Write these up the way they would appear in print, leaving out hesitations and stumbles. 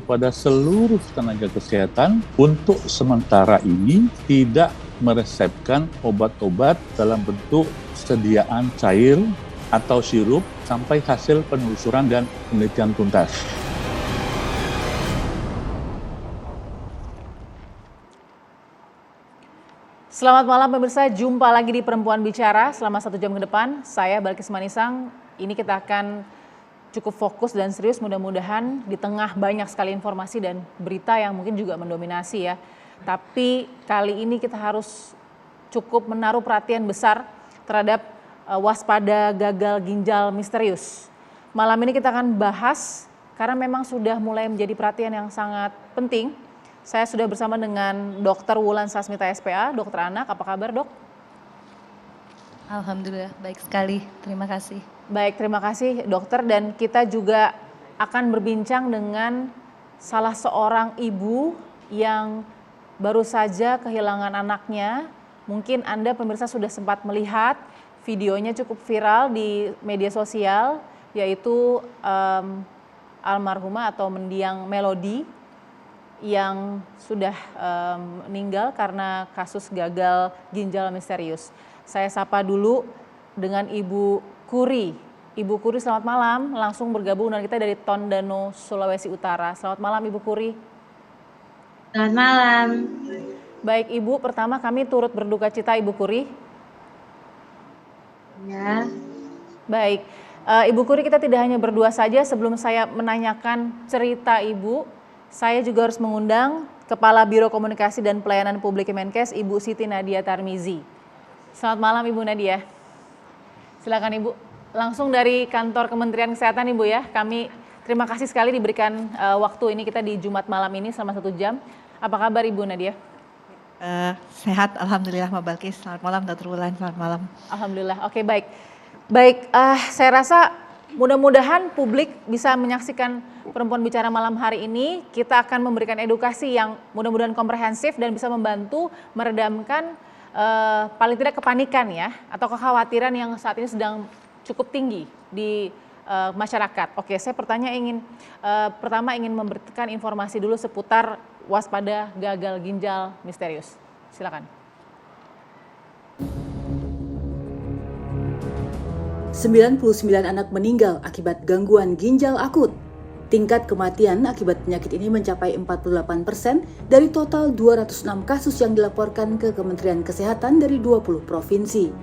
kepada seluruh tenaga kesehatan untuk sementara ini tidak meresepkan obat-obat dalam bentuk sediaan cair atau sirup sampai hasil penelusuran dan penelitian tuntas. Selamat malam pemirsa, jumpa lagi di Perempuan Bicara selama 1 jam ke depan. Saya Balkis Manisang, ini kita akan cukup fokus dan serius mudah-mudahan di tengah banyak sekali informasi dan berita yang mungkin juga mendominasi ya. Tapi kali ini kita harus cukup menaruh perhatian besar terhadap waspada gagal ginjal misterius. Malam ini kita akan bahas karena memang sudah mulai menjadi perhatian yang sangat penting. Saya sudah bersama dengan Dr. Wulan Sasmita SPA, dokter anak. Apa kabar, Dok? Alhamdulillah, baik sekali. Terima kasih. Baik, terima kasih, dokter. Dan kita juga akan berbincang dengan salah seorang ibu yang baru saja kehilangan anaknya. Mungkin Anda pemirsa sudah sempat melihat videonya cukup viral di media sosial, yaitu almarhumah atau mendiang Melody yang sudah meninggal karena kasus gagal ginjal misterius. Saya sapa dulu dengan Ibu Kuri. Ibu Kuri, selamat malam, langsung bergabung dengan kita dari Tondano, Sulawesi Utara. Selamat malam Ibu Kuri. Selamat malam. Baik Ibu, pertama kami turut berduka cita Ibu Kuri. Ya. Baik, Ibu Kuri, kita tidak hanya berdua saja. Sebelum saya menanyakan cerita Ibu, saya juga harus mengundang Kepala Biro Komunikasi dan Pelayanan Publik Kemenkes, Ibu Siti Nadia Tarmizi. Selamat malam Ibu Nadia. Silakan Ibu, langsung dari kantor Kementerian Kesehatan Ibu ya. Kami terima kasih sekali diberikan waktu ini kita di Jumat malam ini selama 1 jam. Apa kabar Ibu Nadia? Sehat, Alhamdulillah Mbak Balkis. Selamat malam Dr. Wulan, selamat malam. Alhamdulillah, oke baik. Baik, saya rasa mudah-mudahan publik bisa menyaksikan Perempuan Bicara malam hari ini. Kita akan memberikan edukasi yang mudah-mudahan komprehensif dan bisa membantu meredamkan paling tidak kepanikan ya, atau kekhawatiran yang saat ini sedang cukup tinggi di masyarakat. Oke, saya pertama ingin memberikan informasi dulu seputar waspada gagal ginjal misterius. Silakan. 99 anak meninggal akibat gangguan ginjal akut. Tingkat kematian akibat penyakit ini mencapai 48% dari total 206 kasus yang dilaporkan ke Kementerian Kesehatan dari 20 provinsi.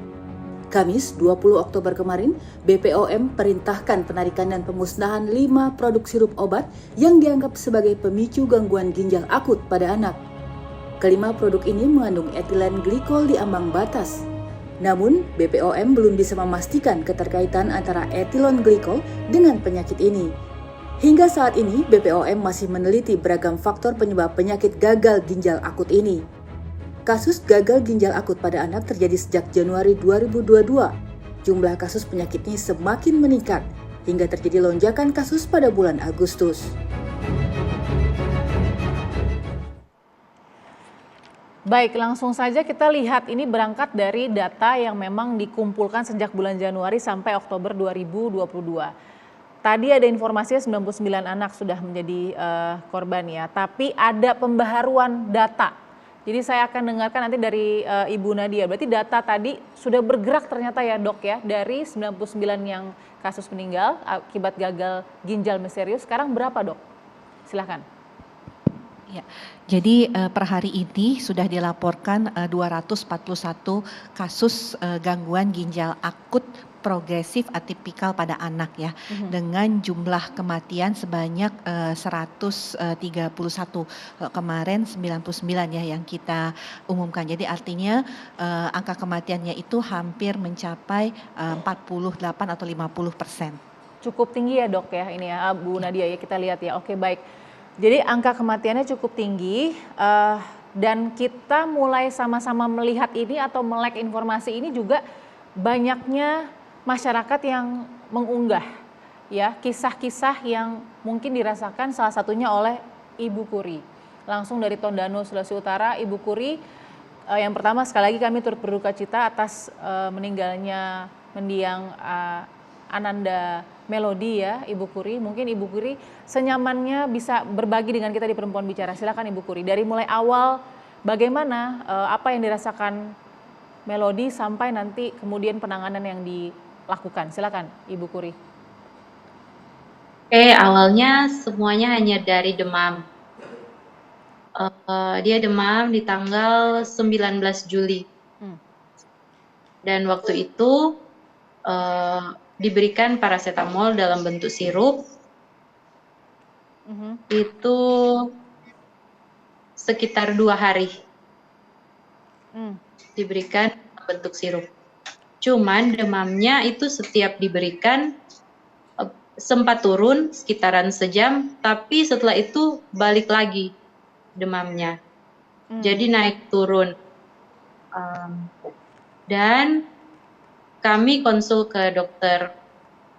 Kamis 20 Oktober kemarin, BPOM perintahkan penarikan dan pemusnahan 5 produk sirup obat yang dianggap sebagai pemicu gangguan ginjal akut pada anak. Kelima produk ini mengandung etilen glikol di ambang batas. Namun, BPOM belum bisa memastikan keterkaitan antara etilon glikol dengan penyakit ini. Hingga saat ini, BPOM masih meneliti beragam faktor penyebab penyakit gagal ginjal akut ini. Kasus gagal ginjal akut pada anak terjadi sejak Januari 2022. Jumlah kasus penyakit ini semakin meningkat, hingga terjadi lonjakan kasus pada bulan Agustus. Baik, langsung saja kita lihat ini berangkat dari data yang memang dikumpulkan sejak bulan Januari sampai Oktober 2022. Tadi ada informasinya 99 anak sudah menjadi korban ya, tapi ada pembaharuan data. Jadi saya akan dengarkan nanti dari Ibu Nadia. Berarti data tadi sudah bergerak ternyata ya Dok ya, dari 99 yang kasus meninggal akibat gagal ginjal misterius, sekarang berapa Dok? Silahkan. Ya, jadi per hari ini sudah dilaporkan 241 kasus gangguan ginjal akut progresif atipikal pada anak ya, dengan jumlah kematian sebanyak 131. Kemarin 99 ya yang kita umumkan. Jadi artinya angka kematiannya itu hampir mencapai 48 atau 50%. Cukup tinggi ya Dok ya ini ya Bu Nadia ya, kita lihat ya. Oke baik. Jadi angka kematiannya cukup tinggi dan kita mulai sama-sama melihat ini atau melek informasi ini juga banyaknya masyarakat yang mengunggah ya kisah-kisah yang mungkin dirasakan salah satunya oleh Ibu Kuri. Langsung dari Tondano, Sulawesi Utara, Ibu Kuri, yang pertama sekali lagi kami turut berduka cita atas meninggalnya mendiang Ananda Melody ya, Ibu Kuri. Mungkin Ibu Kuri senyamannya bisa berbagi dengan kita di Perempuan Bicara. Silakan Ibu Kuri. Dari mulai awal bagaimana apa yang dirasakan Melody sampai nanti kemudian penanganan yang dilakukan. Silakan Ibu Kuri. Oke, awalnya semuanya hanya dari demam. Dia demam di tanggal 19 Juli. Dan waktu itu diberikan paracetamol dalam bentuk sirup. Itu sekitar 2 hari diberikan dalam bentuk sirup. Cuman demamnya itu setiap diberikan sempat turun sekitaran sejam, tapi setelah itu balik lagi demamnya. Jadi naik turun. Dan kami konsul ke dokter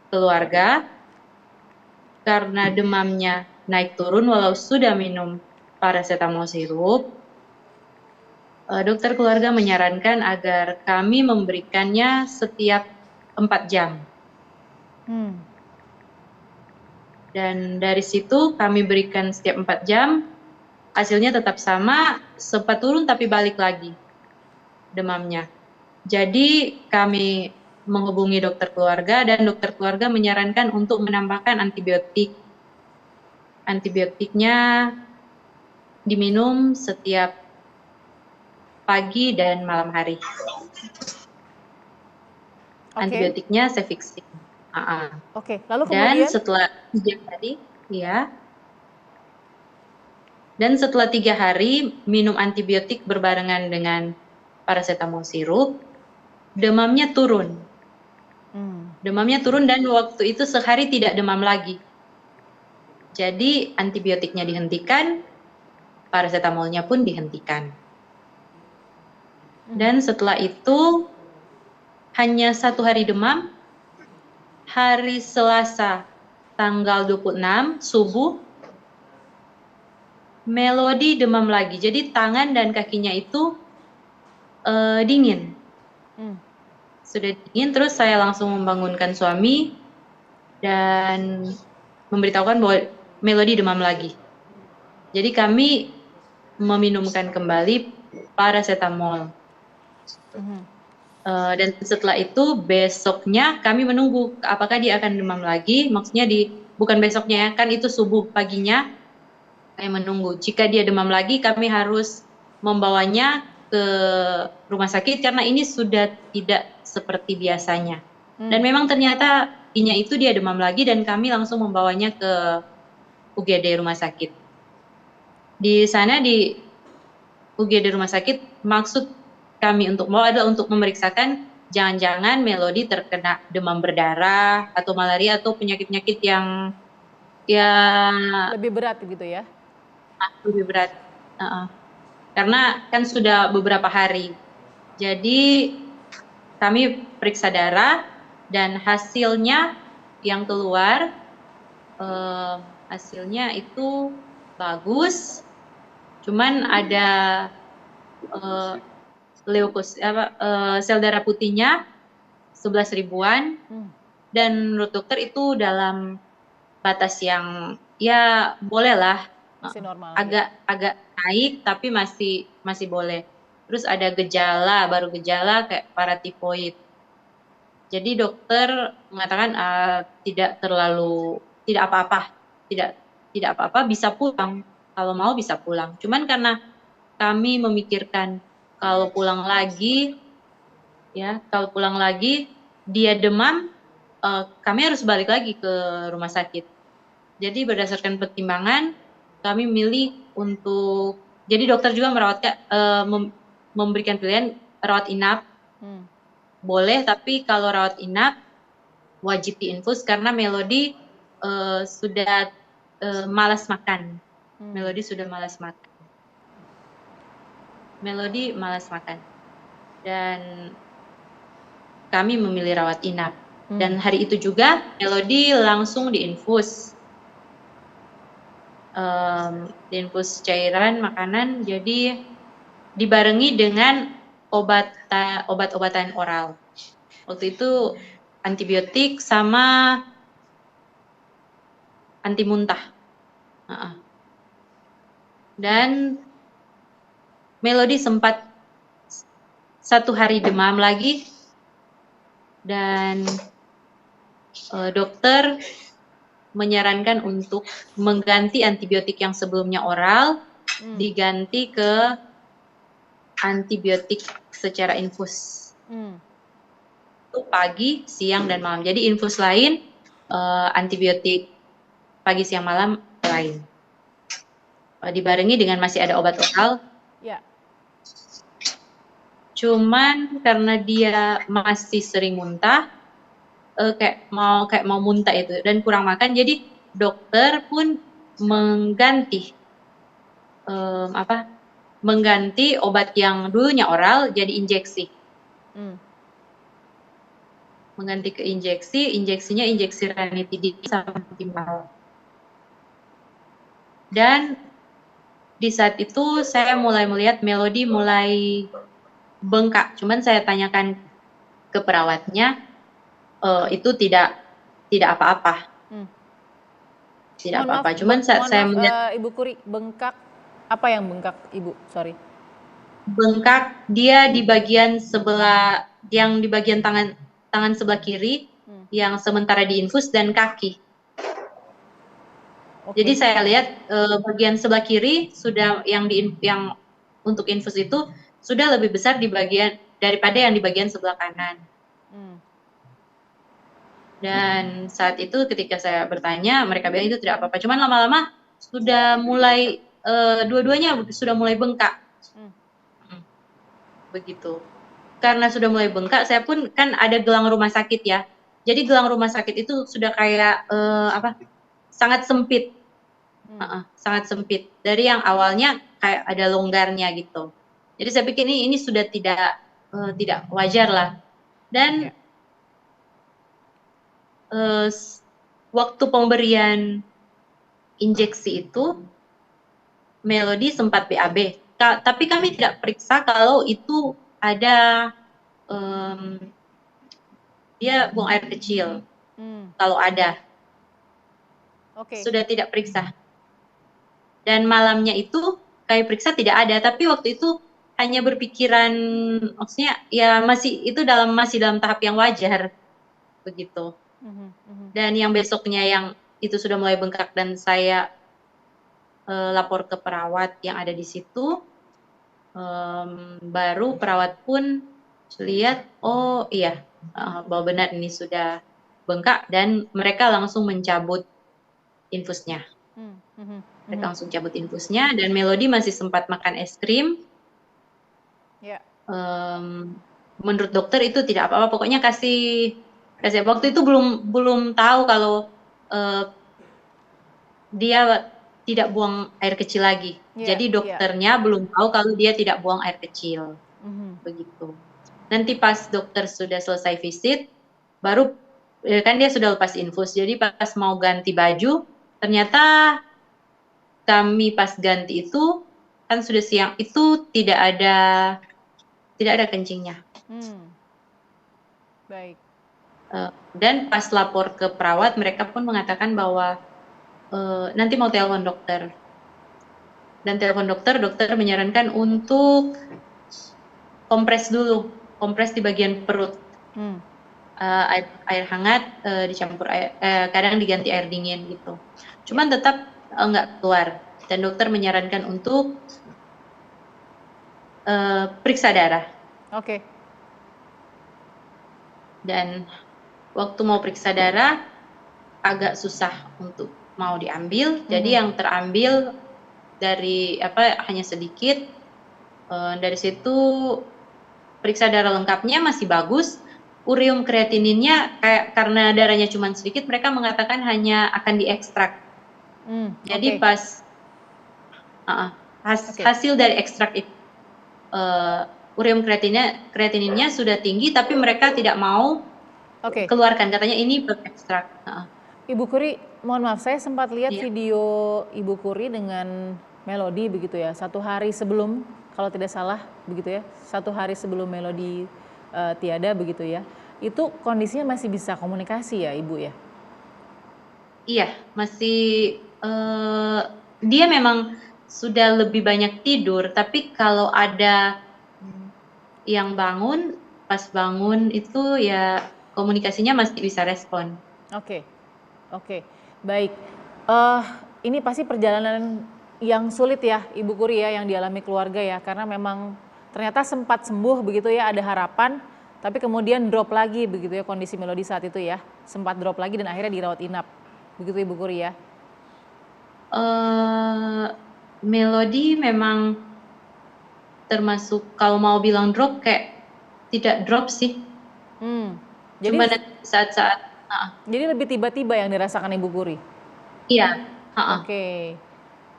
keluarga karena demamnya naik turun walau sudah minum paracetamol sirup. Dokter keluarga menyarankan agar kami memberikannya setiap 4 jam. Dan dari situ kami berikan setiap 4 jam, hasilnya tetap sama, sempat turun tapi balik lagi demamnya. Jadi kami menghubungi dokter keluarga dan dokter keluarga menyarankan untuk menambahkan antibiotik. Antibiotiknya diminum setiap pagi dan malam hari. Antibiotiknya Cefixime. Oke, lalu Dan kemudian setelah 3 hari, ya. Dan setelah 3 hari minum antibiotik berbarengan dengan paracetamol sirup, demamnya turun. Demamnya turun dan waktu itu sehari tidak demam lagi. Jadi antibiotiknya dihentikan, paracetamolnya pun dihentikan. Dan setelah itu hanya 1 hari demam. Hari Selasa tanggal 26 subuh Melody demam lagi. Jadi tangan dan kakinya itu dingin. Sudah dingin, terus saya langsung membangunkan suami dan memberitahukan bahwa Melody demam lagi. Jadi kami meminumkan kembali paracetamol. Dan setelah itu besoknya kami menunggu apakah dia akan demam lagi. Maksudnya bukan besoknya ya, kan itu subuh paginya kami menunggu. Jika dia demam lagi kami harus membawanya ke rumah sakit karena ini sudah tidak seperti biasanya. Dan memang ternyata paginya itu dia demam lagi dan kami langsung membawanya ke UGD rumah sakit. Di sana di UGD rumah sakit maksud kami untuk membawa adalah untuk memeriksakan jangan-jangan Melody terkena demam berdarah atau malaria atau penyakit-penyakit yang lebih berat gitu ya? Lebih berat. Karena kan sudah beberapa hari. Jadi kami periksa darah dan hasilnya yang keluar hasilnya itu bagus. Cuman ada sel darah putihnya 11 ribuan dan menurut dokter itu dalam batas yang ya bolehlah, masih normal, agak naik tapi masih boleh. Terus ada baru gejala kayak paratifoid. Jadi dokter mengatakan tidak apa-apa, bisa pulang, kalau mau bisa pulang. Cuman karena kami memikirkan kalau pulang lagi dia demam, kami harus balik lagi ke rumah sakit. Jadi berdasarkan pertimbangan kami milih untuk, jadi dokter juga memberikan pilihan rawat inap. Boleh, tapi kalau rawat inap wajib diinfus karena Melody sudah malas makan. Melody malas makan. Dan kami memilih rawat inap. Dan hari itu juga Melody langsung diinfus. Diinfus cairan makanan, jadi dibarengi dengan obat-obatan oral. Waktu itu antibiotik sama anti muntah. Dan Melody sempat 1 hari demam lagi, dan dokter menyarankan untuk mengganti antibiotik yang sebelumnya oral, diganti ke antibiotik secara infus. Itu pagi, siang, dan malam. Jadi infus lain, antibiotik pagi, siang, malam lain. Dibarengi dengan masih ada obat oral. Ya. Cuman karena dia masih sering muntah, kayak mau muntah itu dan kurang makan, jadi dokter pun mengganti mengganti obat yang dulunya oral jadi injeksi. Mengganti ke injeksi, injeksinya injeksi ranitidin sama timbal. Dan di saat itu saya mulai melihat Melody mulai bengkak. Cuman saya tanyakan ke perawatnya, itu tidak apa-apa. Tidak apa-apa. Cuman saya melihat Ibu Kuri, bengkak, apa yang bengkak, Ibu? Sorry. Bengkak dia di bagian sebelah, yang di bagian tangan sebelah kiri, yang sementara diinfus, dan kaki. Jadi saya lihat bagian sebelah kiri sudah yang untuk infus itu sudah lebih besar daripada yang di bagian sebelah kanan. Dan saat itu ketika saya bertanya, mereka bilang itu tidak apa-apa. Cuman lama-lama sudah mulai dua-duanya sudah mulai bengkak. Begitu. Karena sudah mulai bengkak, saya pun kan ada gelang rumah sakit ya. Jadi gelang rumah sakit itu sudah kayak sangat sempit. Sangat sempit. Dari yang awalnya kayak ada longgarnya gitu. Jadi saya pikir ini sudah tidak wajar lah. Dan waktu pemberian injeksi itu Melody sempat BAB. Tapi kami tidak periksa kalau itu ada dia buang air kecil. Kalau ada. Sudah tidak periksa. Dan malamnya itu kami periksa tidak ada, tapi waktu itu hanya berpikiran, maksudnya ya masih dalam tahap yang wajar begitu. Dan yang besoknya yang itu sudah mulai bengkak dan saya lapor ke perawat yang ada di situ, baru perawat pun lihat, oh iya, bahwa benar ini sudah bengkak, dan mereka langsung mencabut infusnya. Mereka langsung cabut infusnya, dan Melody masih sempat makan es krim. Menurut dokter itu tidak apa-apa, pokoknya kasih waktu itu belum tahu kalau dia tidak buang air kecil lagi. Jadi dokternya belum tahu kalau dia tidak buang air kecil. Begitu. Nanti pas dokter sudah selesai visit, baru kan dia sudah lepas infus. Jadi pas mau ganti baju, ternyata kami pas ganti itu kan sudah siang, itu tidak ada kencingnya. Baik. Dan pas lapor ke perawat, mereka pun mengatakan bahwa nanti mau telepon dokter. Dan telepon dokter menyarankan untuk kompres dulu, kompres di bagian perut. Air hangat dicampur air, kadang diganti air dingin gitu. Cuman tetap nggak keluar. Dan dokter menyarankan untuk periksa darah. Dan waktu mau periksa darah agak susah untuk mau diambil. Jadi yang terambil dari hanya sedikit. Dari situ periksa darah lengkapnya masih bagus. Urium kreatininnya karena darahnya cuma sedikit, mereka mengatakan hanya akan diekstrak. Jadi pas hasil dari ekstrak itu, urium kreatininnya sudah tinggi, tapi mereka tidak mau keluarkan, katanya ini berekstrak. Ibu Kuri, mohon maaf, saya sempat lihat video Ibu Kuri dengan Melody begitu ya, 1 hari sebelum, kalau tidak salah begitu ya, 1 hari sebelum Melody tiada begitu ya. itu kondisinya masih bisa komunikasi ya Ibu ya? Iya, masih dia memang sudah lebih banyak tidur, tapi kalau ada yang bangun, pas bangun itu ya komunikasinya masih bisa respon. Oke, oke, baik. Ini pasti perjalanan yang sulit ya Ibu Kuri ya yang dialami keluarga ya, karena memang ternyata sempat sembuh begitu ya, ada harapan, tapi kemudian drop lagi begitu ya kondisi Melody saat itu ya, sempat drop lagi dan akhirnya dirawat inap, begitu Ibu Kuri ya? Melody memang termasuk kalau mau bilang drop kayak tidak drop sih. Jadi Cuma saat-saat jadi lebih tiba-tiba yang dirasakan Ibu Kuri? iya.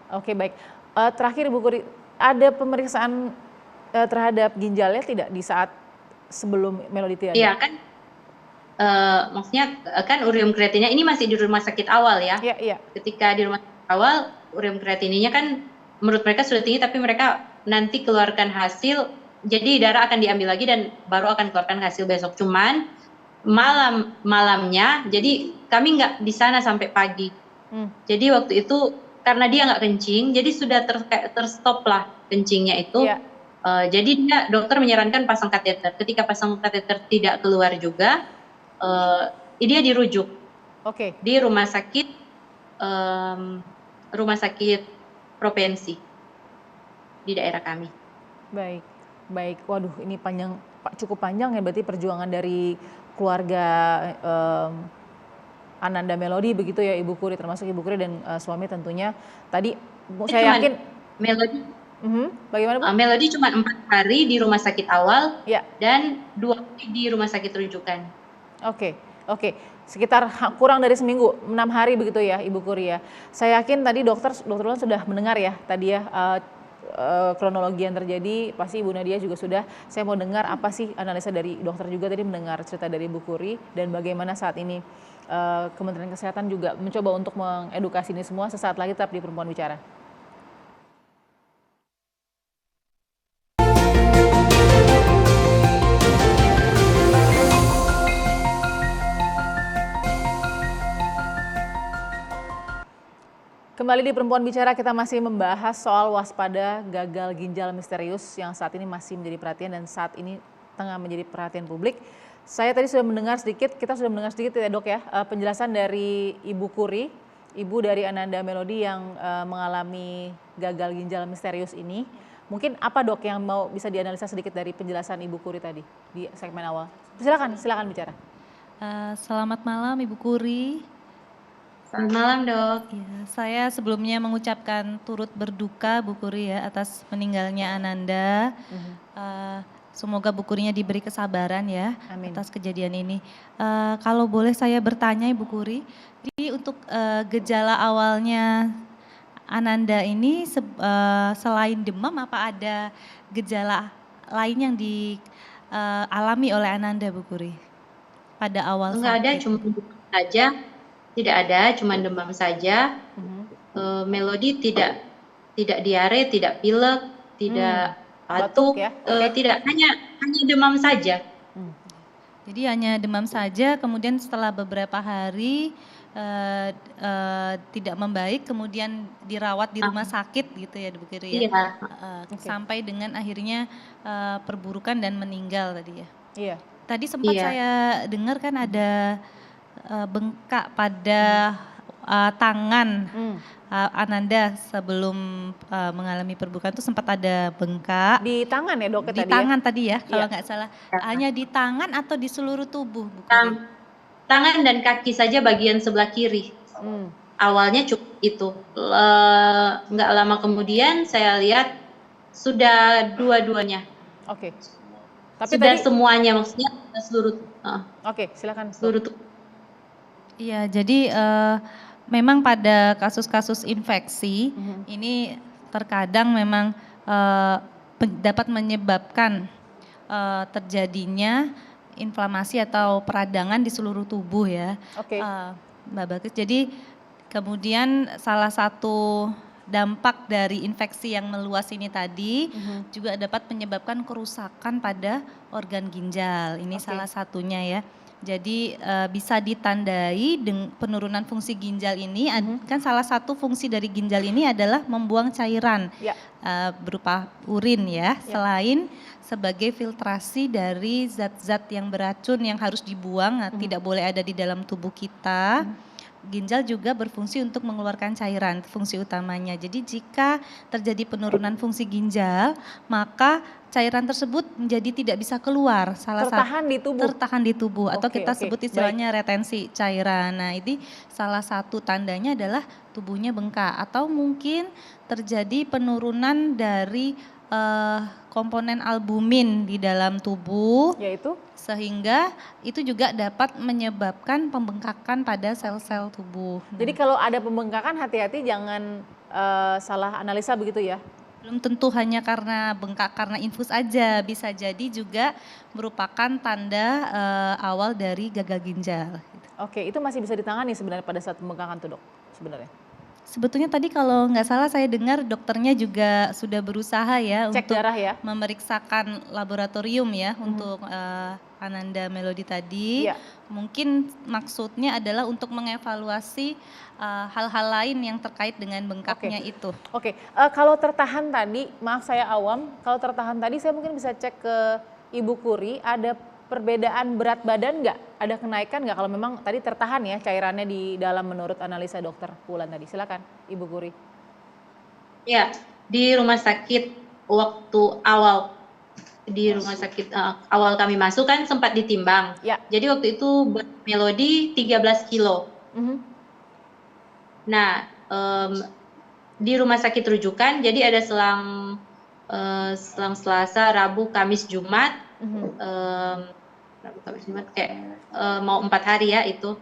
Oke, baik. Terakhir Ibu Kuri, ada pemeriksaan terhadap ginjalnya tidak di saat sebelum Melody tiada? Iya kan, maksudnya kan ureum kreatinnya ini masih di rumah sakit awal ya. Iya. Ketika di rumah sakit awal, ureum kreatinnya kan menurut mereka sudah tinggi, tapi mereka nanti keluarkan hasil, jadi darah akan diambil lagi dan baru akan keluarkan hasil besok. Cuman malamnya, jadi kami nggak di sana sampai pagi. Jadi waktu itu karena dia nggak kencing, jadi sudah terstop lah kencingnya itu. Iya. Jadi dokter menyarankan pasang kateter. Ketika pasang kateter tidak keluar juga, dia dirujuk di rumah sakit provinsi di daerah kami. Baik. Waduh, ini cukup panjang ya berarti perjuangan dari keluarga Ananda Melody begitu ya Ibu Kuri, termasuk Ibu Kuri dan suami tentunya. Tadi saya yakin Melody. Bagaimana Bu? Melody cuma 4 hari di rumah sakit awal dan 2 hari di rumah sakit rujukan. Oke. Sekitar kurang dari seminggu, 6 hari begitu ya Ibu Kuri ya. Saya yakin tadi dokter Ulan sudah mendengar ya tadi ya kronologi yang terjadi, pasti Ibu Nadia juga sudah. Saya mau dengar apa sih analisa dari dokter juga tadi, mendengar cerita dari Ibu Kuri dan bagaimana saat ini Kementerian Kesehatan juga mencoba untuk mengedukasi ini semua. Sesaat lagi tetap di Perempuan Bicara. Kembali di Perempuan Bicara, kita masih membahas soal waspada gagal ginjal misterius yang saat ini masih menjadi perhatian dan saat ini tengah menjadi perhatian publik. Saya tadi sudah mendengar sedikit, kita sudah mendengar sedikit ya Dok ya, penjelasan dari Ibu Kuri, ibu dari Ananda Melody yang mengalami gagal ginjal misterius ini. Mungkin apa Dok yang mau bisa dianalisa sedikit dari penjelasan Ibu Kuri tadi di segmen awal? Silakan bicara. Selamat malam Ibu Kuri. Selamat malam Dok. Ya, saya sebelumnya mengucapkan turut berduka Bu Kuri ya atas meninggalnya Ananda. Semoga Bu Kurinya diberi kesabaran ya. Amin. Atas kejadian ini. Kalau boleh saya bertanya Ibu Kuri, jadi untuk gejala awalnya Ananda ini selain demam apa ada gejala lain yang dialami oleh Ananda Bu Kuri pada awal sakit? Enggak ada, cuma demam saja. Tidak ada, cuma demam saja. Melody tidak diare, tidak pilek, tidak batuk, ya? Tidak, hanya demam saja. Jadi hanya demam saja, kemudian setelah beberapa hari tidak membaik, kemudian dirawat di rumah sakit gitu ya Bu Kuri ya. Iya. Sampai dengan akhirnya perburukan dan meninggal tadi ya. Iya. Tadi sempat saya dengar kan ada bengkak pada tangan Ananda sebelum mengalami perburukan itu sempat ada bengkak. Di tangan ya Dok tadi ya? Di tangan tadi ya kalau nggak salah. Hanya di tangan atau di seluruh tubuh? Tangan dan kaki saja bagian sebelah kiri. Awalnya cukup itu. Nggak lama kemudian saya lihat sudah dua-duanya. Oke. Tapi sudah semuanya, maksudnya seluruh. Oke, silakan. Seluruh tubuh. Iya, jadi memang pada kasus-kasus infeksi ini terkadang memang dapat menyebabkan terjadinya inflamasi atau peradangan di seluruh tubuh ya, Mbak Balkis. Jadi kemudian salah satu dampak dari infeksi yang meluas ini tadi juga dapat menyebabkan kerusakan pada organ ginjal. Ini salah satunya ya. Jadi bisa ditandai dengan penurunan fungsi ginjal ini, kan salah satu fungsi dari ginjal ini adalah membuang cairan berupa urin ya, selain sebagai filtrasi dari zat-zat yang beracun yang harus dibuang, tidak boleh ada di dalam tubuh kita. Ginjal juga berfungsi untuk mengeluarkan cairan, fungsi utamanya. Jadi jika terjadi penurunan fungsi ginjal, maka cairan tersebut menjadi tidak bisa keluar. Tertahan di tubuh atau kita sebut istilahnya retensi cairan. Nah, ini salah satu tandanya adalah tubuhnya bengkak atau mungkin terjadi penurunan dari komponen albumin di dalam tubuh, yaitu sehingga itu juga dapat menyebabkan pembengkakan pada sel-sel tubuh. Jadi kalau ada pembengkakan hati-hati, jangan salah analisa begitu ya? Belum tentu hanya karena bengkak karena infus aja, bisa jadi juga merupakan tanda awal dari gagal ginjal. Oke, itu masih bisa ditangani sebenarnya pada saat pembengkakan tuh dok sebenarnya? Sebetulnya tadi kalau nggak salah saya dengar dokternya juga sudah berusaha ya cek untuk darah ya? Memeriksakan laboratorium ya untuk Ananda Melody tadi. Mungkin maksudnya adalah untuk mengevaluasi hal-hal lain yang terkait dengan bengkaknya itu. Kalau tertahan tadi, maaf saya awam, kalau tertahan tadi saya mungkin bisa cek ke Ibu Kuri, ada perbedaan berat badan nggak? Ada kenaikan nggak kalau memang tadi tertahan ya cairannya di dalam menurut analisa dokter Wulan tadi? Silakan Ibu Kuri. Ya, di rumah sakit waktu awal awal kami masuk kan sempat ditimbang. Jadi waktu itu Melody 13 kilo. Nah, di rumah sakit rujukan jadi ada selang Selasa, Rabu, Kamis, Jumat. Mau 4 hari ya itu.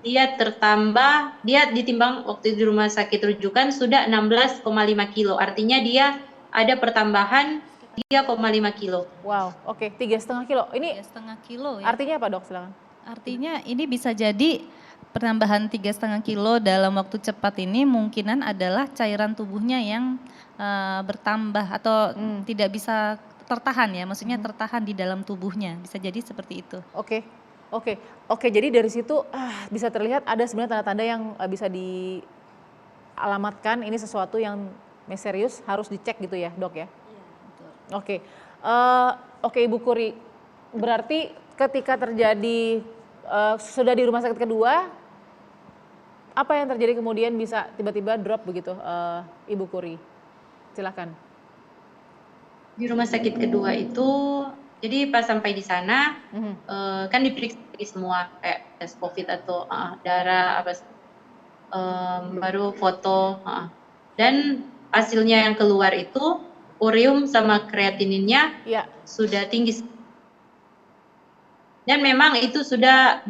Dia ditimbang waktu di rumah sakit rujukan sudah 16,5 kilo. Artinya dia ada pertambahan 3,5 kilo. Wow, 3,5 kilo. Ini 3,5 kilo ya. Artinya apa dok? Silakan. Artinya ini bisa jadi penambahan 3,5 kilo dalam waktu cepat ini mungkinan adalah cairan tubuhnya yang bertambah atau tidak bisa tertahan ya, maksudnya tertahan di dalam tubuhnya, bisa jadi seperti itu. Oke, jadi dari situ bisa terlihat ada sebenarnya tanda-tanda yang bisa dialamatkan ini sesuatu yang misterius, harus dicek gitu ya dok ya? Iya, betul. Oke Ibu Kuri, berarti ketika terjadi sudah di rumah sakit kedua, apa yang terjadi kemudian bisa tiba-tiba drop begitu Ibu Kuri? Silakan. Di rumah sakit kedua itu, jadi pas sampai di sana kan diperiksa semua kayak tes COVID atau darah baru foto dan hasilnya yang keluar itu ureum sama kreatininnya sudah tinggi dan memang itu sudah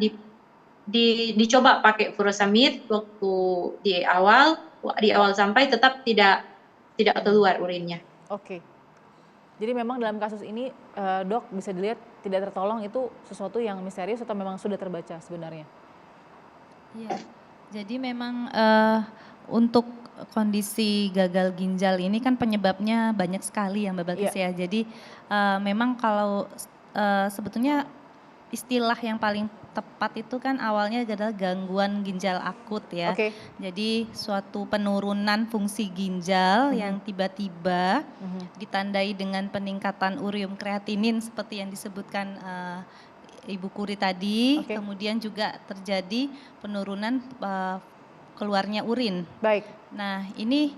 dicoba pakai furosemid waktu di awal sampai tetap tidak keluar urinnya. Jadi memang dalam kasus ini dok bisa dilihat tidak tertolong itu sesuatu yang misterius atau memang sudah terbaca sebenarnya? Iya, jadi memang untuk kondisi gagal ginjal ini kan penyebabnya banyak sekali ya Mbak Balkis ya. Jadi memang kalau sebetulnya istilah yang paling tepat itu kan awalnya adalah gangguan ginjal akut ya. Jadi suatu penurunan fungsi ginjal yang tiba-tiba ditandai dengan peningkatan ureum kreatinin seperti yang disebutkan Ibu Kuri tadi. Kemudian juga terjadi penurunan keluarnya urin. Nah ini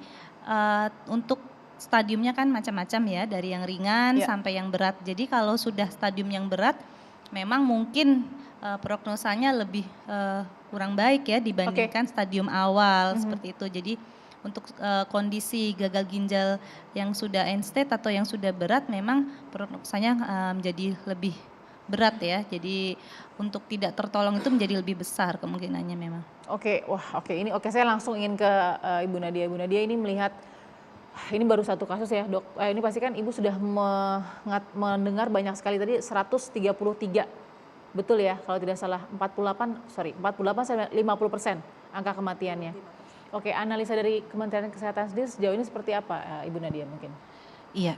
untuk stadiumnya kan macam-macam ya, dari yang ringan sampai yang berat. Jadi kalau sudah stadium yang berat memang mungkin prognosanya lebih kurang baik ya dibandingkan stadium awal seperti itu. Jadi untuk kondisi gagal ginjal yang sudah end stage atau yang sudah berat memang prognosanya menjadi lebih berat ya. Jadi untuk tidak tertolong itu menjadi lebih besar kemungkinannya memang. Ini saya langsung ingin ke Ibu Nadia. Ibu Nadia ini melihat ini baru satu kasus ya dok, ini pasti kan Ibu sudah mendengar banyak sekali tadi 133, betul ya kalau tidak salah 48 sampai 50% angka kematiannya. Oke, analisa dari Kementerian Kesehatan sendiri sejauh ini seperti apa, Ibu Nadia mungkin? Iya,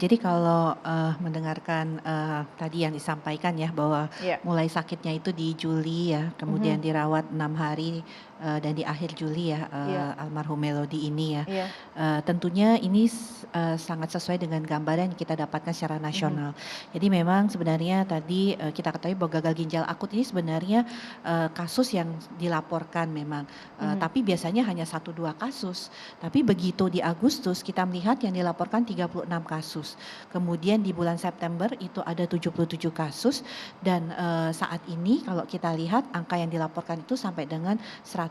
jadi kalau mendengarkan tadi yang disampaikan ya bahwa mulai sakitnya itu di Juli ya, kemudian dirawat 6 hari dan di akhir Juli ya almarhum Melody ini ya. Tentunya ini sangat sesuai dengan gambaran yang kita dapatkan secara nasional. Jadi memang sebenarnya tadi kita ketahui bahwa gagal ginjal akut ini sebenarnya kasus yang dilaporkan memang, tapi biasanya hanya 1-2 kasus. Tapi begitu di Agustus kita melihat yang dilaporkan 36 kasus. Kemudian di bulan September itu ada 77 kasus dan saat ini kalau kita lihat angka yang dilaporkan itu sampai dengan 141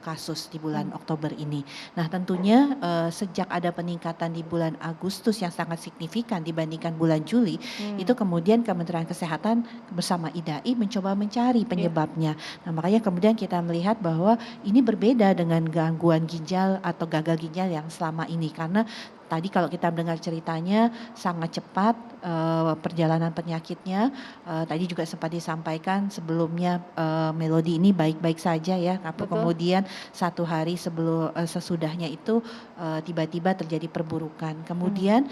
kasus di bulan Oktober ini. Nah, tentunya sejak ada peningkatan di bulan Agustus yang sangat signifikan dibandingkan bulan Juli, itu kemudian Kementerian Kesehatan bersama IDAI mencoba mencari penyebabnya. Nah, makanya kemudian kita melihat bahwa ini berbeda dengan gangguan ginjal atau gagal ginjal yang selama ini, karena tadi kalau kita mendengar ceritanya sangat cepat perjalanan penyakitnya. Tadi juga sempat disampaikan sebelumnya Melody ini baik-baik saja ya. Kemudian 1 hari sesudahnya itu tiba-tiba terjadi perburukan. Kemudian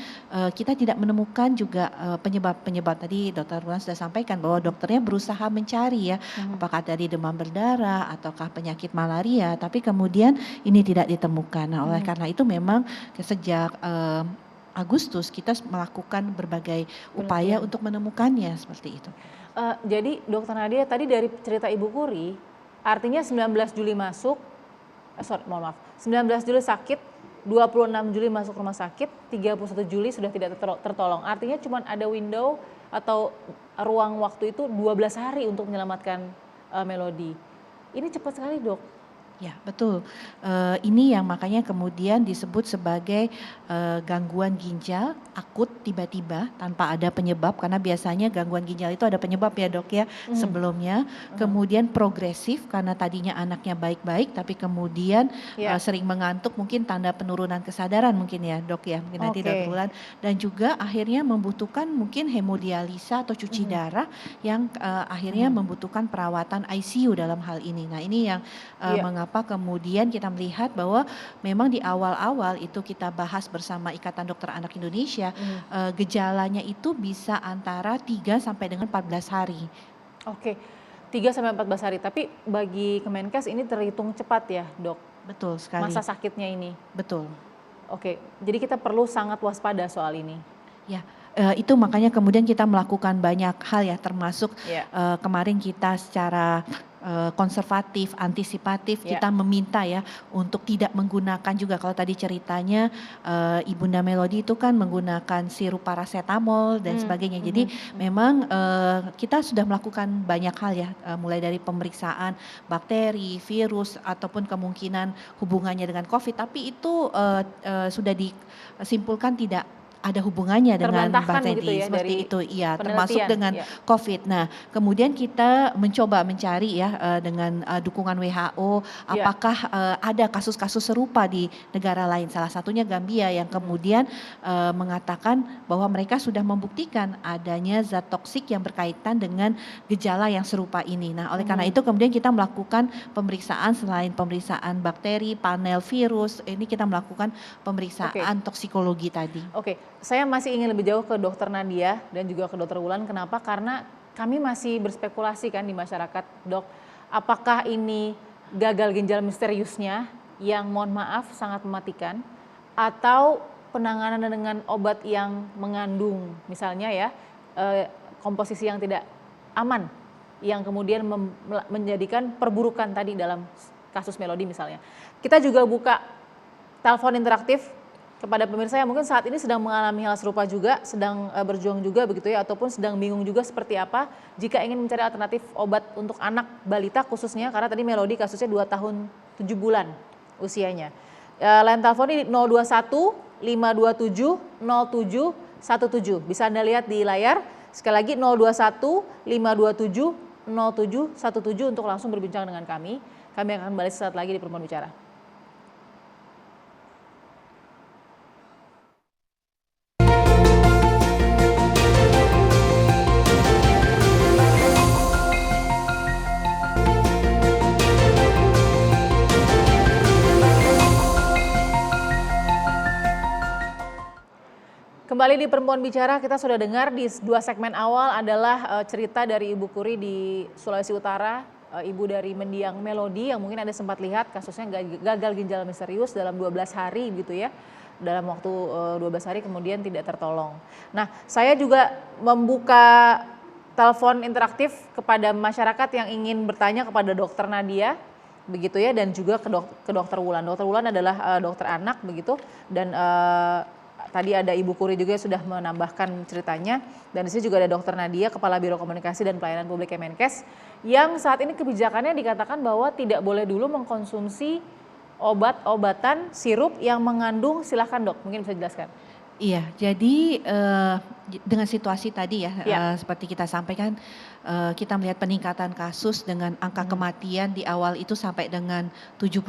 kita tidak menemukan juga penyebab tadi Dr. Wulan sudah sampaikan bahwa dokternya berusaha mencari ya apakah dari demam berdarah ataukah penyakit malaria, tapi kemudian ini tidak ditemukan. Nah, oleh karena itu memang sejak Agustus kita melakukan berbagai upaya untuk menemukannya seperti itu. Jadi Dokter Nadia tadi dari cerita Ibu Kuri, artinya 19 Juli masuk, 19 Juli sakit, 26 Juli masuk rumah sakit, 31 Juli sudah tidak tertolong. Artinya cuma ada window atau ruang waktu itu 12 hari untuk menyelamatkan Melody. Ini cepat sekali Dok. Ya betul, ini yang makanya kemudian disebut sebagai gangguan ginjal akut tiba-tiba tanpa ada penyebab, karena biasanya gangguan ginjal itu ada penyebab ya Dok ya sebelumnya, kemudian progresif karena tadinya anaknya baik-baik tapi kemudian sering mengantuk, mungkin tanda penurunan kesadaran mungkin ya Dok ya, mungkin nanti Dr. Wulan, dan juga akhirnya membutuhkan mungkin hemodialisa atau cuci darah yang akhirnya membutuhkan perawatan ICU dalam hal ini. Nah ini yang mengapa kemudian kita melihat bahwa memang di awal-awal itu kita bahas bersama Ikatan Dokter Anak Indonesia, gejalanya itu bisa antara 3 sampai dengan 14 hari. Oke, 3 sampai 14 hari, tapi bagi Kemenkes ini terhitung cepat ya Dok? Betul sekali. Masa sakitnya ini? Betul. Oke, jadi kita perlu sangat waspada soal ini. Ya, itu makanya kemudian kita melakukan banyak hal ya, termasuk kemarin kita secara konservatif, antisipatif, kita meminta ya untuk tidak menggunakan juga, kalau tadi ceritanya Ibunda Melody itu kan menggunakan sirup paracetamol dan sebagainya. Jadi memang kita sudah melakukan banyak hal ya, mulai dari pemeriksaan bakteri, virus ataupun kemungkinan hubungannya dengan COVID, tapi itu sudah disimpulkan tidak ada hubungannya dengan bakteri gitu ya, seperti itu, iya, termasuk dengan COVID. Nah, kemudian kita mencoba mencari ya dengan dukungan WHO, apakah ada kasus-kasus serupa di negara lain. Salah satunya Gambia yang kemudian mengatakan bahwa mereka sudah membuktikan adanya zat toksik yang berkaitan dengan gejala yang serupa ini. Nah, oleh karena itu kemudian kita melakukan pemeriksaan selain pemeriksaan bakteri, panel virus, ini kita melakukan pemeriksaan toksikologi tadi. Saya masih ingin lebih jauh ke Dokter Nadia dan juga ke Dokter Wulan. Kenapa? Karena kami masih berspekulasi kan di masyarakat, Dok. Apakah ini gagal ginjal misteriusnya yang mohon maaf sangat mematikan, atau penanganan dengan obat yang mengandung misalnya ya komposisi yang tidak aman, yang kemudian menjadikan perburukan tadi dalam kasus Melody misalnya. Kita juga buka telepon interaktif kepada pemirsa yang mungkin saat ini sedang mengalami hal serupa juga, sedang berjuang juga begitu ya, ataupun sedang bingung juga seperti apa jika ingin mencari alternatif obat untuk anak balita khususnya, karena tadi Melody kasusnya 2 tahun 7 bulan usianya. Line telepon ini 021 527 0717, bisa Anda lihat di layar, sekali lagi 021 527 0717 untuk langsung berbincang dengan kami. Kami akan kembali sesaat lagi di Perempuan Bicara. kembali di Perempuan Bicara. Kita sudah dengar di 2 segmen awal adalah cerita dari Ibu Kuri di Sulawesi Utara, ibu dari mendiang Melodi yang mungkin Anda sempat lihat kasusnya gagal ginjal misterius dalam 12 hari gitu ya. Dalam waktu 12 hari kemudian tidak tertolong. Nah, saya juga membuka telepon interaktif kepada masyarakat yang ingin bertanya kepada Dokter Nadia begitu ya, dan juga ke Dokter Wulan. Dokter Wulan adalah dokter anak begitu, dan tadi ada Ibu Kuri juga sudah menambahkan ceritanya, dan di sini juga ada Dokter Nadia, Kepala Biro Komunikasi dan Pelayanan Publik Kemenkes, yang saat ini kebijakannya dikatakan bahwa tidak boleh dulu mengkonsumsi obat-obatan sirup yang mengandung, silahkan Dok, mungkin bisa dijelaskan. Iya, jadi dengan situasi tadi ya, seperti kita sampaikan, kita melihat peningkatan kasus dengan angka kematian di awal itu sampai dengan 70%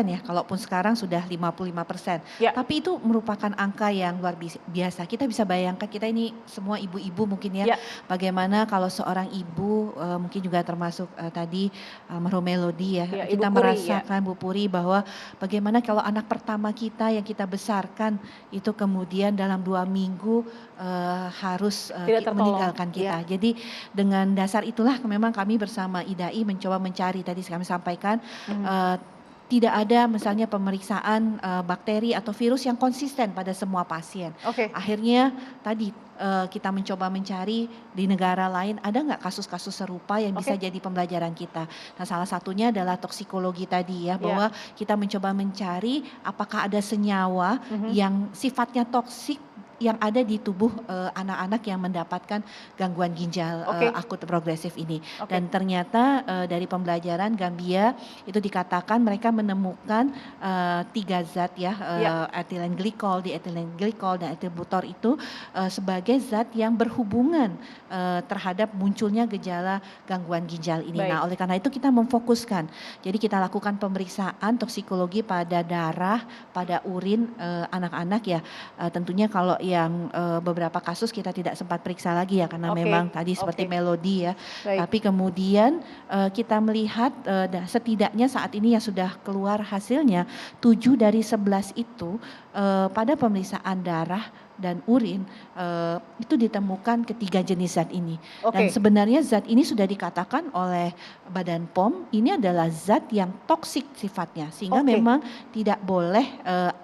ya, kalaupun sekarang sudah 55%. Tapi itu merupakan angka yang luar biasa. Kita bisa bayangkan, kita ini semua ibu-ibu mungkin ya, bagaimana kalau seorang ibu, mungkin juga termasuk tadi almarhum Melodi ya, kita merasakan Bu Puri bahwa bagaimana kalau anak pertama kita yang kita besarkan itu kemudian dalam 2 minggu harus meninggalkan kita. Jadi dengan dasar itulah memang kami bersama IDAI mencoba mencari, tadi kami sampaikan, tidak ada misalnya pemeriksaan bakteri atau virus yang konsisten pada semua pasien. Akhirnya tadi kita mencoba mencari di negara lain ada nggak kasus-kasus serupa yang bisa jadi pembelajaran kita. Nah, salah satunya adalah toksikologi tadi ya, bahwa kita mencoba mencari apakah ada senyawa yang sifatnya toksik yang ada di tubuh anak-anak yang mendapatkan gangguan ginjal akut progresif ini. Dan ternyata dari pembelajaran Gambia itu dikatakan mereka menemukan 3 zat ya, ethylene glycol, diethylene glycol dan ethylbutor itu sebagai zat yang berhubungan terhadap munculnya gejala gangguan ginjal ini. Nah, oleh karena itu kita memfokuskan. Jadi kita lakukan pemeriksaan toksikologi pada darah, pada urin anak-anak ya. Tentunya kalau yang beberapa kasus kita tidak sempat periksa lagi ya, karena memang tadi seperti Melodi ya. Tapi kemudian kita melihat setidaknya saat ini yang sudah keluar hasilnya 7 dari 11 itu pada pemeriksaan darah dan urin itu ditemukan ketiga jenis zat ini. Dan sebenarnya zat ini sudah dikatakan oleh Badan POM ini adalah zat yang toksik sifatnya, sehingga memang tidak boleh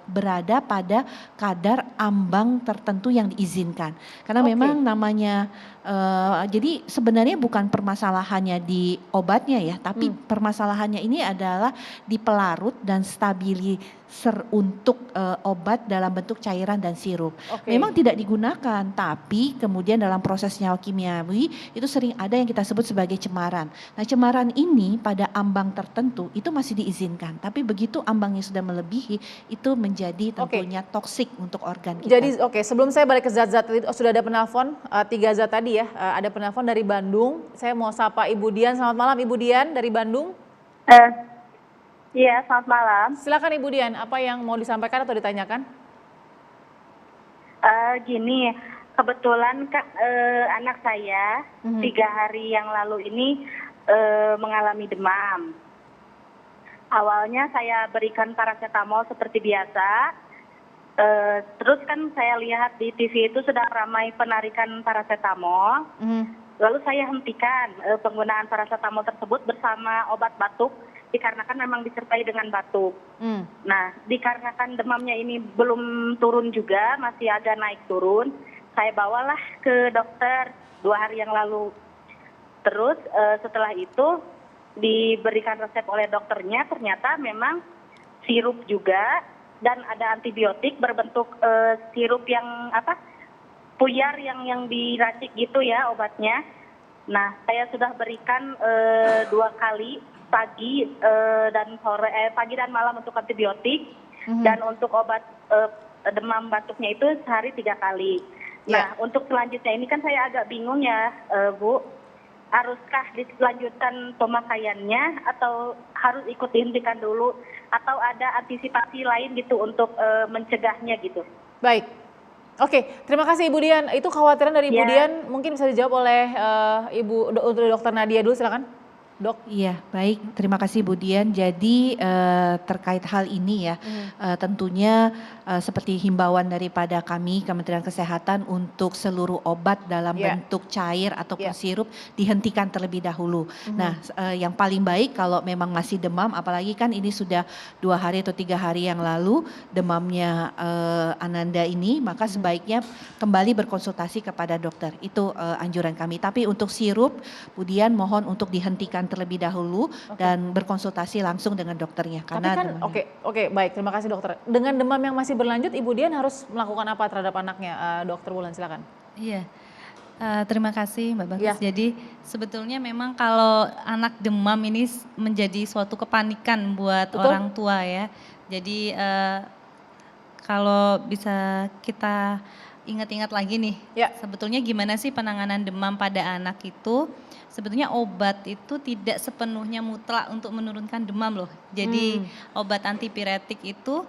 berada pada kadar ambang tertentu yang diizinkan. Karena memang namanya jadi sebenarnya bukan permasalahannya di obatnya ya, tapi permasalahannya ini adalah di pelarut dan stabilizer untuk obat dalam bentuk cairan dan sirup. Memang tidak digunakan, tapi kemudian dalam proses senyawa kimiawi itu sering ada yang kita sebut sebagai cemaran. Nah, cemaran ini pada ambang tertentu itu masih diizinkan, tapi begitu ambangnya sudah melebihi itu menjadi tentunya toksik untuk organ kita. Jadi sebelum saya balik ke zat-zat itu, sudah ada penelpon 3 zat tadi ya, ada penelpon dari Bandung. Saya mau sapa Ibu Dian. Selamat malam Ibu Dian dari Bandung. Iya, selamat malam. Silakan Ibu Dian, apa yang mau disampaikan atau ditanyakan? Gini, kebetulan anak saya 3 hari yang lalu ini mengalami demam. Awalnya saya berikan paracetamol seperti biasa. Terus kan saya lihat di TV itu sedang ramai penarikan paracetamol. Lalu saya hentikan penggunaan paracetamol tersebut bersama obat batuk dikarenakan memang disertai dengan batuk. Nah, dikarenakan demamnya ini belum turun juga, masih agak naik turun, saya bawalah ke dokter 2 hari yang lalu. Terus setelah itu diberikan resep oleh dokternya, ternyata memang sirup juga dan ada antibiotik berbentuk sirup yang puyar yang diracik gitu ya obatnya. Nah, saya sudah berikan 2 kali pagi dan sore, pagi dan malam untuk antibiotik, dan untuk obat demam batuknya itu sehari 3 kali. Nah, untuk selanjutnya ini kan saya agak bingung ya, Bu, haruskah dilanjutkan pemakaiannya atau harus ikut dihentikan dulu, atau ada antisipasi lain gitu untuk mencegahnya gitu? Baik. Terima kasih Ibu Dian. Itu kekhawatiran dari Ibu Dian mungkin bisa dijawab oleh Ibu Dokter Nadia dulu, silakan. Dok? Iya, baik. Terima kasih Bu Dian. Jadi terkait hal ini ya, tentunya seperti himbauan daripada kami Kementerian Kesehatan untuk seluruh obat dalam bentuk cair ataupun sirup dihentikan terlebih dahulu. Nah, yang paling baik kalau memang masih demam, apalagi kan ini sudah 2 hari atau 3 hari yang lalu demamnya Ananda ini, maka sebaiknya kembali berkonsultasi kepada dokter. Itu anjuran kami. Tapi untuk sirup, Bu Dian mohon untuk dihentikan terlebih dahulu dan berkonsultasi langsung dengan dokternya. Karena tapi kan oke, baik, terima kasih dokter. Dengan demam yang masih berlanjut, Ibu Dian harus melakukan apa terhadap anaknya, Dokter Wulan, silakan. Iya, terima kasih Mbak Bagus. Jadi sebetulnya memang kalau anak demam ini menjadi suatu kepanikan buat orang tua ya. Jadi kalau bisa kita ingat-ingat lagi nih, sebetulnya gimana sih penanganan demam pada anak itu? Sebetulnya obat itu tidak sepenuhnya mutlak untuk menurunkan demam loh. Jadi obat antipiretik itu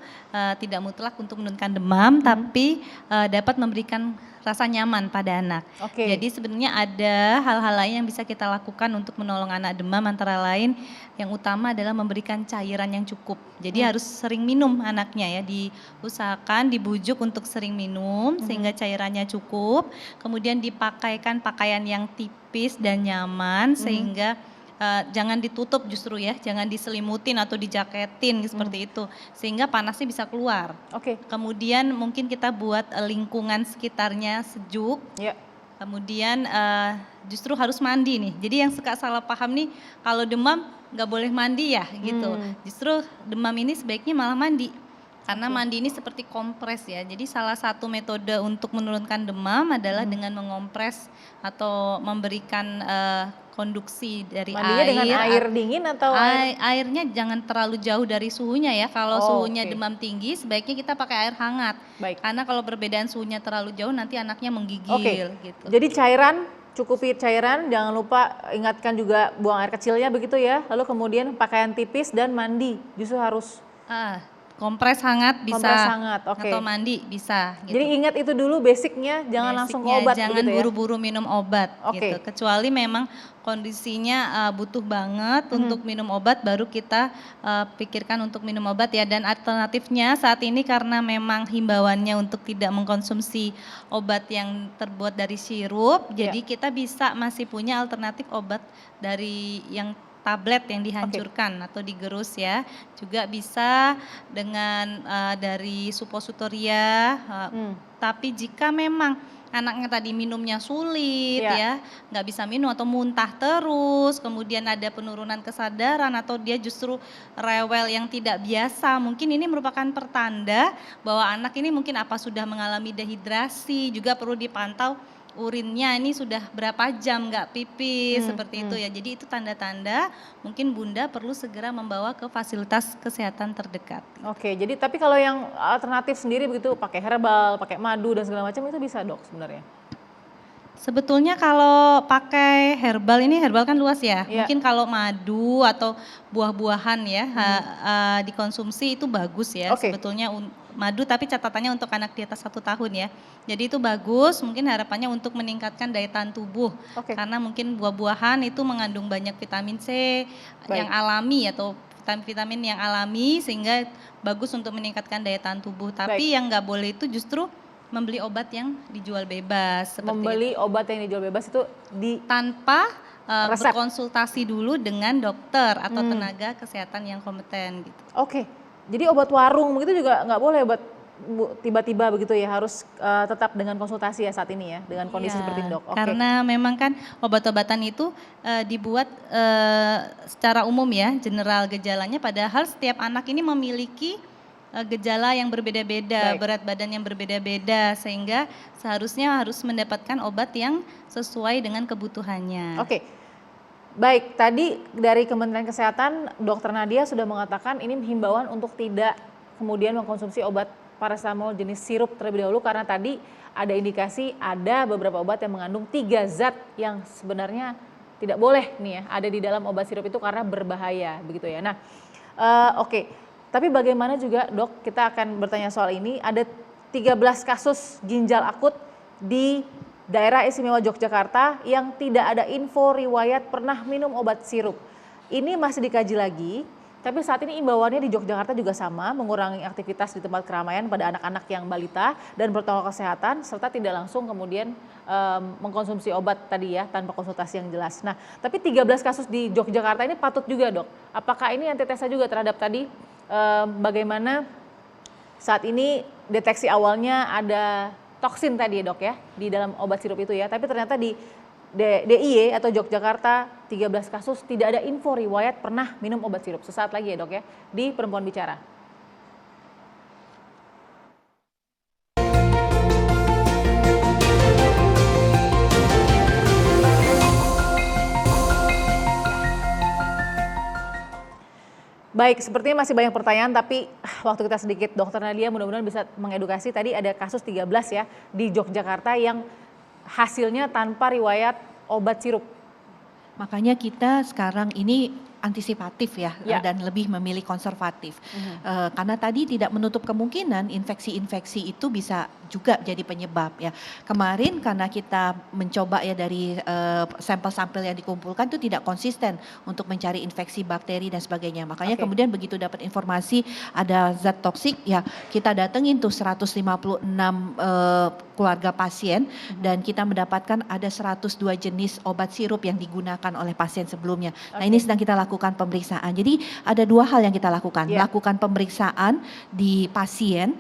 tidak mutlak untuk menurunkan demam, tapi dapat memberikan rasa nyaman pada anak. Jadi sebenarnya ada hal-hal lain yang bisa kita lakukan untuk menolong anak demam, antara lain yang utama adalah memberikan cairan yang cukup. Jadi harus sering minum anaknya ya, diusahakan dibujuk untuk sering minum sehingga cairannya cukup. Kemudian dipakaikan pakaian yang tipis dan nyaman sehingga jangan ditutup justru ya, jangan diselimutin atau dijaketin seperti itu sehingga panasnya bisa keluar. Kemudian mungkin kita buat lingkungan sekitarnya sejuk. Kemudian justru harus mandi nih. Jadi yang suka salah paham nih, kalau demam nggak boleh mandi ya gitu. Justru demam ini sebaiknya malah mandi. Karena mandi ini seperti kompres ya. Jadi salah satu metode untuk menurunkan demam adalah dengan mengompres atau memberikan konduksi dari Mandinya air. dengan air dingin atau airnya jangan terlalu jauh dari suhunya ya. Kalau suhunya demam tinggi sebaiknya kita pakai air hangat. Karena kalau perbedaan suhunya terlalu jauh nanti anaknya menggigil gitu. Jadi cairan, cukupi cairan, jangan lupa ingatkan juga buang air kecilnya begitu ya. Lalu kemudian pakaian tipis dan mandi. Justru harus kompres hangat bisa, atau mandi bisa. Gitu. Jadi ingat itu dulu basicnya, jangan langsung ke obat. Jangan buru-buru minum obat. Gitu. Oke. Kecuali memang kondisinya butuh banget untuk minum obat, baru kita pikirkan untuk minum obat ya. Dan alternatifnya saat ini karena memang himbauannya untuk tidak mengkonsumsi obat yang terbuat dari sirup, jadi kita bisa masih punya alternatif obat dari yang tablet yang dihancurkan atau digerus ya, juga bisa dengan dari suppositoria. Tapi jika memang anaknya tadi minumnya sulit ya, nggak bisa minum atau muntah terus, kemudian ada penurunan kesadaran atau dia justru rewel yang tidak biasa, mungkin ini merupakan pertanda bahwa anak ini mungkin apa sudah mengalami dehidrasi, juga perlu dipantau urinnya ini sudah berapa jam nggak pipis seperti itu ya. Jadi itu tanda-tanda mungkin Bunda perlu segera membawa ke fasilitas kesehatan terdekat. Oke, jadi tapi kalau yang alternatif sendiri begitu pakai herbal, pakai madu dan segala macam itu bisa Dok sebenarnya? Sebetulnya kalau pakai herbal ini, herbal kan luas ya. Mungkin kalau madu atau buah-buahan ya dikonsumsi itu bagus ya. Sebetulnya madu, tapi catatannya untuk anak di atas 1 tahun ya. Jadi itu bagus, mungkin harapannya untuk meningkatkan daya tahan tubuh. Karena mungkin buah-buahan itu mengandung banyak vitamin C yang alami atau vitamin-vitamin yang alami sehingga bagus untuk meningkatkan daya tahan tubuh. Tapi yang nggak boleh itu justru membeli obat yang dijual bebas. Obat yang dijual bebas itu tanpa berkonsultasi dulu dengan dokter atau tenaga kesehatan yang kompeten gitu. Jadi obat warung begitu juga nggak boleh obat tiba-tiba begitu ya, harus tetap dengan konsultasi ya saat ini ya, dengan kondisi seperti ini Dok. Karena memang kan obat-obatan itu dibuat secara umum ya, general gejalanya, padahal setiap anak ini memiliki gejala yang berbeda-beda, berat badan yang berbeda-beda, sehingga seharusnya harus mendapatkan obat yang sesuai dengan kebutuhannya. Baik, tadi dari Kementerian Kesehatan, Dr. Nadia sudah mengatakan ini himbauan untuk tidak kemudian mengkonsumsi obat paracetamol jenis sirup terlebih dahulu, karena tadi ada indikasi ada beberapa obat yang mengandung 3 zat yang sebenarnya tidak boleh nih ya ada di dalam obat sirup itu karena berbahaya begitu ya. Nah, tapi bagaimana juga Dok, kita akan bertanya soal ini. Ada 13 kasus ginjal akut di Daerah Istimewa Yogyakarta yang tidak ada info riwayat pernah minum obat sirup. ini masih dikaji lagi, tapi saat ini imbauannya di Yogyakarta juga sama, mengurangi aktivitas di tempat keramaian pada anak-anak yang balita dan protokol kesehatan, serta tidak langsung kemudian mengkonsumsi obat tadi ya, tanpa konsultasi yang jelas. Nah, tapi 13 kasus di Yogyakarta ini patut juga dok. Apakah ini antitesa juga terhadap tadi bagaimana saat ini deteksi awalnya ada toksin tadi ya dok ya, di dalam obat sirup itu ya, tapi ternyata di DIY atau Yogyakarta 13 kasus tidak ada info riwayat pernah minum obat sirup. Sesaat lagi ya dok ya, di Perempuan Bicara. Baik, sepertinya masih banyak pertanyaan tapi waktu kita sedikit. Dokter Nadia mudah-mudahan bisa mengedukasi. Tadi ada kasus 13 ya di Yogyakarta yang hasilnya tanpa riwayat obat sirup. Makanya kita sekarang ini antisipatif ya, dan lebih memilih konservatif. Karena tadi tidak menutup kemungkinan infeksi-infeksi itu bisa juga jadi penyebab ya. Kemarin karena kita mencoba ya dari sampel-sampel yang dikumpulkan itu tidak konsisten untuk mencari infeksi bakteri dan sebagainya. Makanya kemudian begitu dapat informasi ada zat toksik ya kita datengin tuh 156 keluarga pasien dan kita mendapatkan ada 102 jenis obat sirup yang digunakan oleh pasien sebelumnya. Nah ini sedang kita lakukan pemeriksaan. Jadi ada dua hal yang kita lakukan. Melakukan pemeriksaan di pasien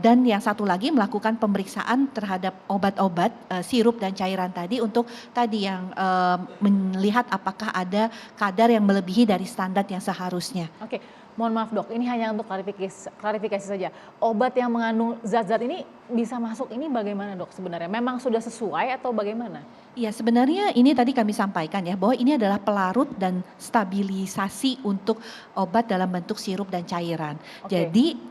dan yang satu lagi melakukan pemeriksaan terhadap obat-obat sirup dan cairan tadi untuk tadi yang melihat apakah ada kadar yang melebihi dari standar yang seharusnya. Oke, mohon maaf dok, ini hanya untuk klarifikasi saja. Obat yang mengandung zat-zat ini bisa masuk ini bagaimana dok sebenarnya? Memang sudah sesuai atau bagaimana? Iya sebenarnya ini tadi kami sampaikan ya bahwa ini adalah pelarut dan stabilisasi untuk obat dalam bentuk sirup dan cairan. Jadi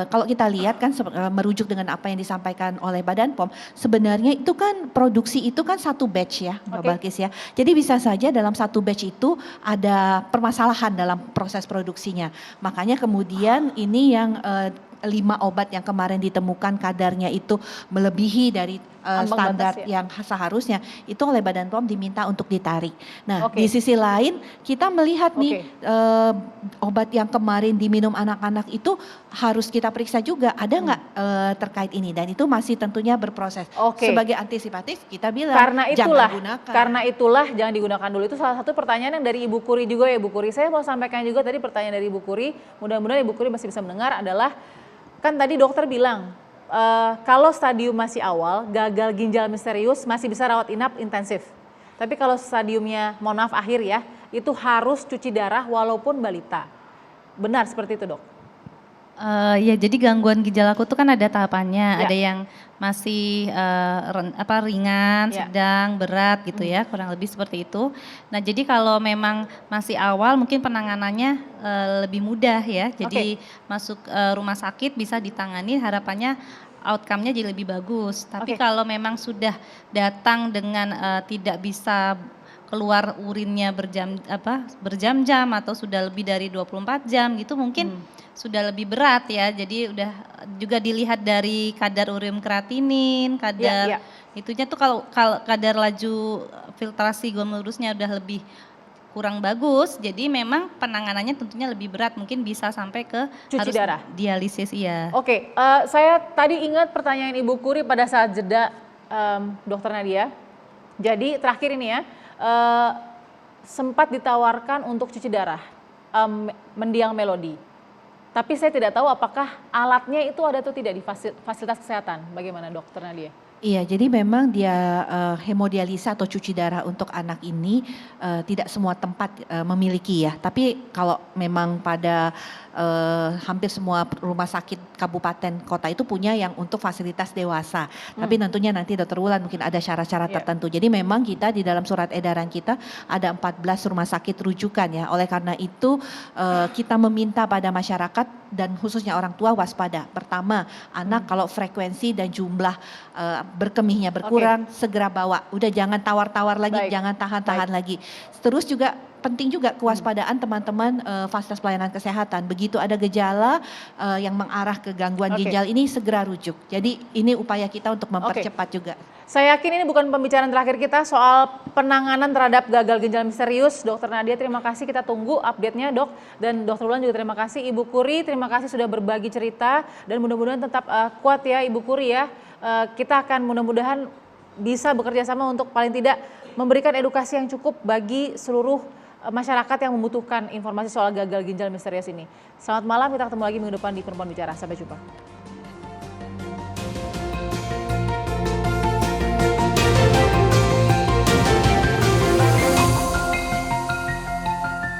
kalau kita lihat kan merujuk dengan apa yang disampaikan oleh Badan POM, sebenarnya itu kan produksi itu kan satu batch ya Mbak Balkis ya. Jadi bisa saja dalam satu batch itu ada permasalahan dalam proses produksinya. Makanya kemudian ini yang 5 obat yang kemarin ditemukan kadarnya itu melebihi dari standar yang seharusnya itu oleh Badan POM diminta untuk ditarik. Nah di sisi lain kita melihat nih obat yang kemarin diminum anak-anak itu harus kita periksa juga ada nggak terkait ini dan itu masih tentunya berproses. Sebagai antisipatif kita bilang jangan gunakan. Karena itulah jangan digunakan dulu. Itu salah satu pertanyaan yang dari Ibu Kuri juga ya Ibu Kuri. Saya mau sampaikan juga tadi pertanyaan dari Ibu Kuri. Mudah-mudahan Ibu Kuri masih bisa mendengar adalah kan tadi dokter bilang kalau stadium masih awal, gagal ginjal misterius masih bisa rawat inap intensif. Tapi kalau stadiumnya, mohon maaf akhir ya, itu harus cuci darah walaupun balita. Benar seperti itu dok? Ya jadi gangguan ginjal akut itu kan ada tahapannya, ada yang masih ringan, sedang, berat gitu ya, kurang lebih seperti itu. Nah jadi kalau memang masih awal mungkin penanganannya lebih mudah ya, jadi masuk rumah sakit bisa ditangani harapannya outcome-nya jadi lebih bagus. Tapi kalau memang sudah datang dengan tidak bisa keluar urinnya berjam-jam atau sudah lebih dari 24 jam gitu mungkin sudah lebih berat ya. Jadi udah juga dilihat dari kadar ureum kreatinin, kadar itunya tuh kalau kadar laju filtrasi glomerusnya udah lebih kurang bagus. Jadi memang penanganannya tentunya lebih berat, mungkin bisa sampai ke cuci darah, dialisis ya. Saya tadi ingat pertanyaan Ibu Kuri pada saat jeda Dokter Nadia. Jadi terakhir ini ya, sempat ditawarkan untuk cuci darah mendiang Melody. Tapi saya tidak tahu apakah alatnya itu ada atau tidak di fasilitas kesehatan. Bagaimana Dokter Nadia? Iya, jadi memang dia hemodialisa atau cuci darah untuk anak ini tidak semua tempat memiliki ya. Tapi kalau memang pada hampir semua rumah sakit kabupaten kota itu punya yang untuk fasilitas dewasa. Tapi tentunya nanti Dokter Wulan mungkin ada syarat-syarat tertentu. Jadi memang kita di dalam surat edaran kita ada 14 rumah sakit rujukan ya. Oleh karena itu kita meminta pada masyarakat dan khususnya orang tua waspada. Pertama, anak kalau frekuensi dan jumlah berkemihnya berkurang segera bawa. Udah jangan tawar-tawar lagi, jangan tahan-tahan lagi. Terus juga penting juga kewaspadaan teman-teman fasilitas pelayanan kesehatan. Begitu ada gejala yang mengarah ke gangguan ginjal ini segera rujuk. Jadi ini upaya kita untuk mempercepat juga. Saya yakin ini bukan pembicaraan terakhir kita soal penanganan terhadap gagal ginjal misterius. Dokter Nadia, terima kasih, kita tunggu update-nya, Dok. Dan Dokter Wulan juga terima kasih. Ibu Kuri, terima kasih sudah berbagi cerita dan mudah-mudahan tetap kuat ya Ibu Kuri ya. Kita akan mudah-mudahan bisa bekerja sama untuk paling tidak memberikan edukasi yang cukup bagi seluruh masyarakat yang membutuhkan informasi soal gagal ginjal misterius ini. Selamat malam, kita ketemu lagi minggu depan di Perempuan Bicara. Sampai jumpa.